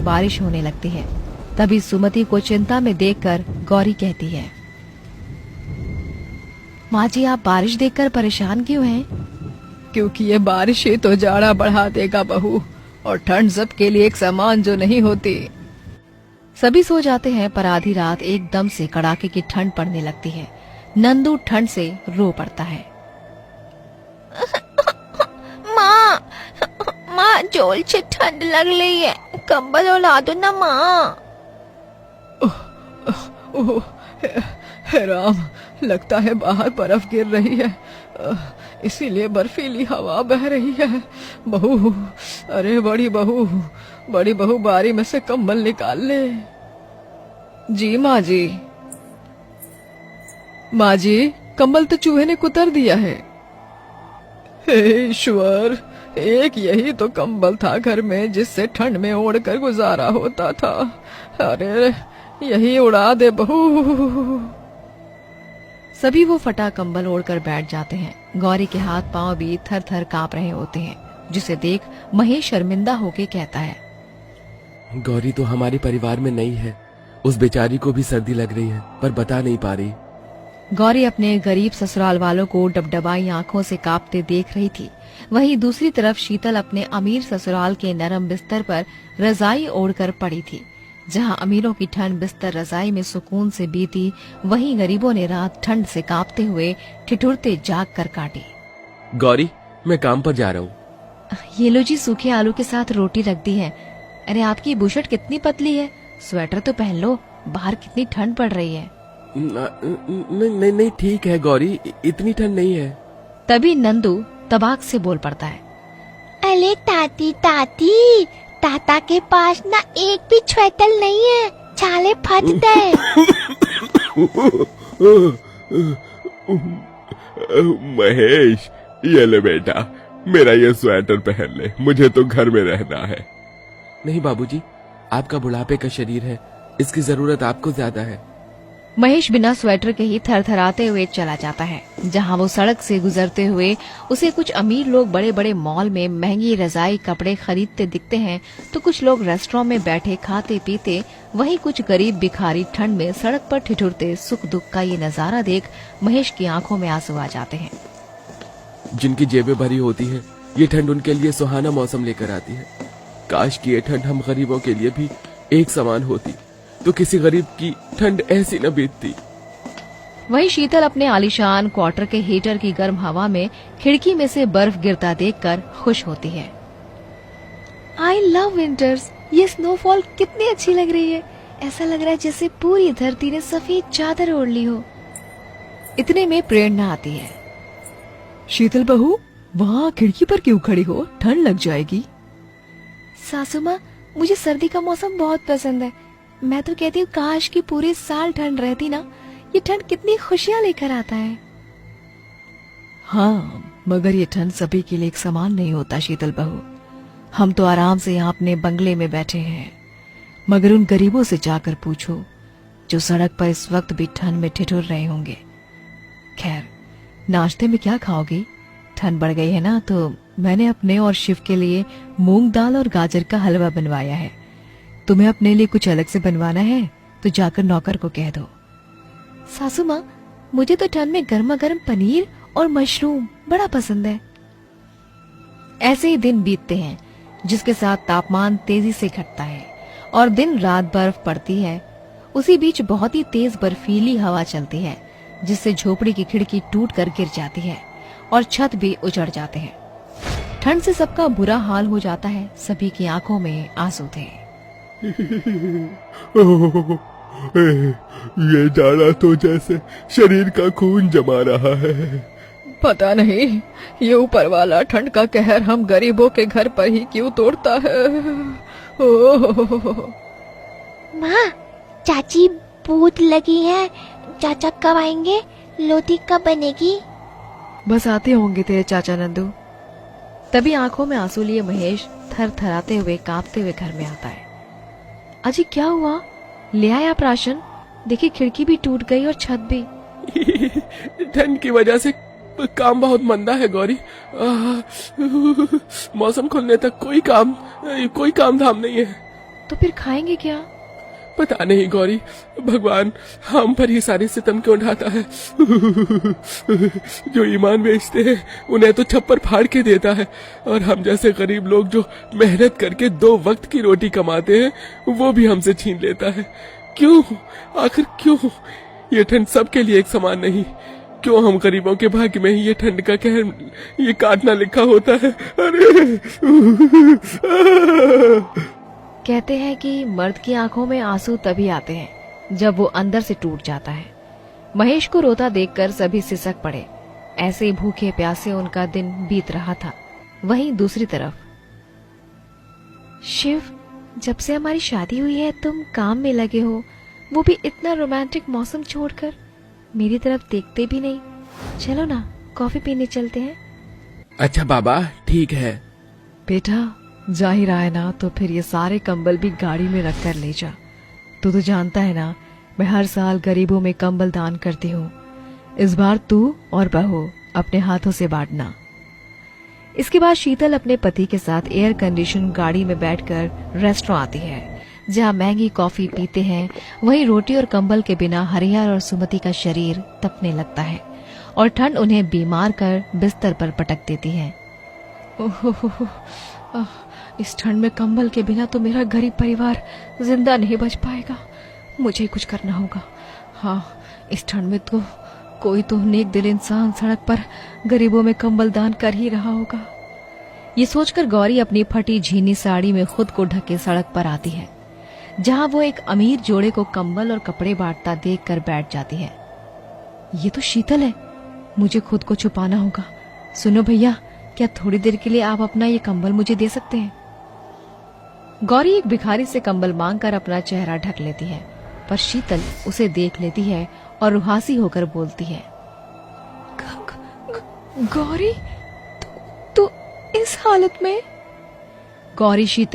बारिश होने लगती है। तभी सुमति को चिंता में देखकर गौरी कहती है, माँ जी आप बारिश देखकर परेशान क्यों हैं? क्योंकि ये बारिश ही तो जाड़ा बढ़ा देगा बहू, और ठंड सबके लिए एक समान जो नहीं होती। सभी सो जाते हैं, पर आधी रात एकदम से कड़ाके की ठंड पड़ने लगती है। नंदू ठंड से रो पड़ता है। माँ जोर से ठंड लग रही है, कंबल ओढ़ा दो ना माँ। ओह हे राम, लगता है बाहर बर्फ गिर रही है, इसीलिए बर्फीली हवा बह रही है। बहू, अरे बड़ी बहू बारी में से कंबल निकाल ले। जी माँ जी। माँ जी, कंबल तो चूहे ने कुतर दिया है। हे ईश्वर, एक यही तो कंबल था घर में जिससे ठंड में ओढ़कर गुजारा होता था। अरे यही उड़ा दे बहू। सभी वो फटा कंबल ओढ़कर बैठ जाते हैं। गौरी के हाथ पांव भी थर थर कांप रहे होते हैं, जिसे देख महेश शर्मिंदा होके कहता है, गौरी तो हमारे परिवार में नहीं है, उस बेचारी को भी सर्दी लग रही है पर बता नहीं पा रही। गौरी अपने गरीब ससुराल वालों को डबडबाई आंखों से कांपते देख रही थी। वहीं दूसरी तरफ शीतल अपने अमीर ससुराल के नरम बिस्तर पर रजाई ओढ़कर पड़ी थी। जहां अमीरों की ठंड बिस्तर रजाई में सुकून से बीती, वहीं गरीबों ने रात ठंड से कांपते हुए ठिठुरते जाग कर काटी। गौरी, मैं काम पर जा रहा हूँ। ये लो जी, सूखे आलू के साथ रोटी रख दी है। अरे आपकी बुशर्ट कितनी पतली है, स्वेटर तो पहन लो, बाहर कितनी ठंड पड़ रही है। नहीं ठीक है गौरी, इतनी ठंड नहीं है। तभी नंदू तबाक से बोल पड़ता है, अरे ताती ताता के पास ना एक भी स्वेटर नहीं है, छाले फट गए। महेश, ये ले बेटा, मेरा ये स्वेटर पहन ले, मुझे तो घर में रहना है। नहीं बाबूजी, आपका बुढ़ापे का शरीर है, इसकी जरूरत आपको ज्यादा है। महेश बिना स्वेटर के ही थरथराते हुए चला जाता है। जहां वो सड़क से गुजरते हुए उसे कुछ अमीर लोग बड़े बड़े मॉल में महंगी रजाई कपड़े खरीदते दिखते हैं, तो कुछ लोग रेस्टोरेंट में बैठे खाते पीते, वहीं कुछ गरीब भिखारी ठंड में सड़क पर ठिठुरते सुख दुख का ये नजारा देख महेश की आंखों में आंसू आ जाते हैं। जिनकी जेबें भरी होती हैं, ये ठंड उनके लिए सुहाना मौसम लेकर आती है। काश की ये ठंड हम गरीबों के लिए भी एक समान होती, तो किसी गरीब की ठंड ऐसी न बीतती। वहीं शीतल अपने आलीशान क्वार्टर के हीटर की गर्म हवा में खिड़की में से बर्फ गिरता देखकर खुश होती है। आई लव विंटर्स, ये स्नोफॉल कितनी अच्छी लग रही है। ऐसा लग रहा है जैसे पूरी धरती ने सफेद चादर ओढ़ ली हो। इतने में प्रेरणा आती है। शीतल बहू, वहाँ खिड़की पर क्यों खड़ी हो, ठंड लग जाएगी। सासू माँ, मुझे सर्दी का मौसम बहुत पसंद है। मैं तो कहती हूँ काश की पूरे साल ठंड रहती ना, ये ठंड कितनी खुशियाँ लेकर आता है। हाँ, मगर ये ठंड सभी के लिए एक समान नहीं होता शीतल बहू। हम तो आराम से यहाँ अपने बंगले में बैठे हैं, मगर उन गरीबों से जाकर पूछो जो सड़क पर इस वक्त भी ठंड में ठिठुर रहे होंगे। खैर, नाश्ते में क्या खाओगी? ठंड बढ़ गई है ना, तो मैंने अपने और शिव के लिए मूंग दाल और गाजर का हलवा बनवाया है। तुम्हें अपने लिए कुछ अलग से बनवाना है तो जाकर नौकर को कह दो। सासू माँ, मुझे तो ठंड में गर्मा गर्म पनीर और मशरूम बड़ा पसंद है। ऐसे ही दिन बीतते हैं, जिसके साथ तापमान तेजी से घटता है और दिन रात बर्फ पड़ती है। उसी बीच बहुत ही तेज बर्फीली हवा चलती है, जिससे झोपड़ी की खिड़की टूट कर गिर जाती है और छत भी उजड़ जाते हैं। ठंड से सबका बुरा हाल हो जाता है। सभी की आंखों में आंसू थे। ये जाड़ा तो जैसे शरीर का खून जमा रहा है। पता नहीं ये ऊपर वाला ठंड का कहर हम गरीबों के घर पर ही क्यों तोड़ता है। माँ, चाची भूत लगी है, चाचा कब आएंगे, लोटी कब बनेगी? बस आते होंगे तेरे चाचा नंदू। तभी आंखों में आंसू लिए महेश थर थराते हुए कांपते हुए घर में आता है। अजी क्या हुआ, ले आया आप राशन? देखिए खिड़की भी टूट गई और छत भी। ठंड की वजह से काम बहुत मंदा है गौरी। मौसम खुलने तक कोई काम धाम नहीं है। तो फिर खाएंगे क्या? पता नहीं गौरी, भगवान हम पर ही सारे सितम क्यों ढाता है। जो ईमान बेचते हैं उन्हें तो छप्पर फाड़ के देता है, और हम जैसे गरीब लोग जो मेहनत करके 2 वक्त की रोटी कमाते हैं वो भी हमसे छीन लेता है। क्यों, आखिर क्यों? ये ठंड सबके लिए एक समान नहीं। क्यों हम गरीबों के भाग्य में ही ये ठंड का कहर, ये काटना लिखा होता है? अरे कहते हैं कि मर्द की आंखों में आंसू तभी आते हैं जब वो अंदर से टूट जाता है। महेश को रोता देखकर सभी सिसक पड़े। ऐसे भूखे प्यासे उनका दिन बीत रहा था। वहीं दूसरी तरफ शिव, जब से हमारी शादी हुई है तुम काम में लगे हो, वो भी इतना रोमांटिक मौसम छोड़कर मेरी तरफ देखते भी नहीं। चलो ना कॉफी पीने चलते हैं। अच्छा बाबा, ठीक है। बेटा जा ही रहा है ना, तो फिर ये सारे कंबल भी गाड़ी में रख कर ले जा। तू तो जानता है ना, मैं हर साल गरीबों में कंबल दान करती हूँ। इस बार तू और बहू अपने हाथों से बांटना। इसके बाद शीतल अपने पति के साथ एयर कंडीशन गाड़ी में बैठकर रेस्टोरेंट आती है, जहाँ महंगी कॉफी पीते हैं। वहीं रोटी और कंबल के बिना हरिहर और सुमति का शरीर तपने लगता है और ठंड उन्हें बीमार कर बिस्तर पर पटक देती है। इस ठंड में कंबल के बिना तो मेरा गरीब परिवार जिंदा नहीं बच पाएगा। मुझे ही कुछ करना होगा। हाँ, इस ठंड में तो कोई तो नेक दिल इंसान सड़क पर गरीबों में कंबल दान कर ही रहा होगा। ये सोचकर गौरी अपनी फटी झीनी साड़ी में खुद को ढके सड़क पर आती है, जहाँ वो एक अमीर जोड़े को कंबल और कपड़े बांटता देखकर बैठ जाती है। ये तो शीतल है, मुझे खुद को छुपाना होगा। सुनो भैया, क्या थोड़ी देर के लिए आप अपना ये कंबल मुझे दे सकते हैं? गौरी एक भिखारी से कंबल मांगकर अपना चेहरा ढक लेती है, पर शीतल उसे देख लेती है और रुहासी होकर बोलती है, गौरी, तू इस हालत में? गौरी शीतल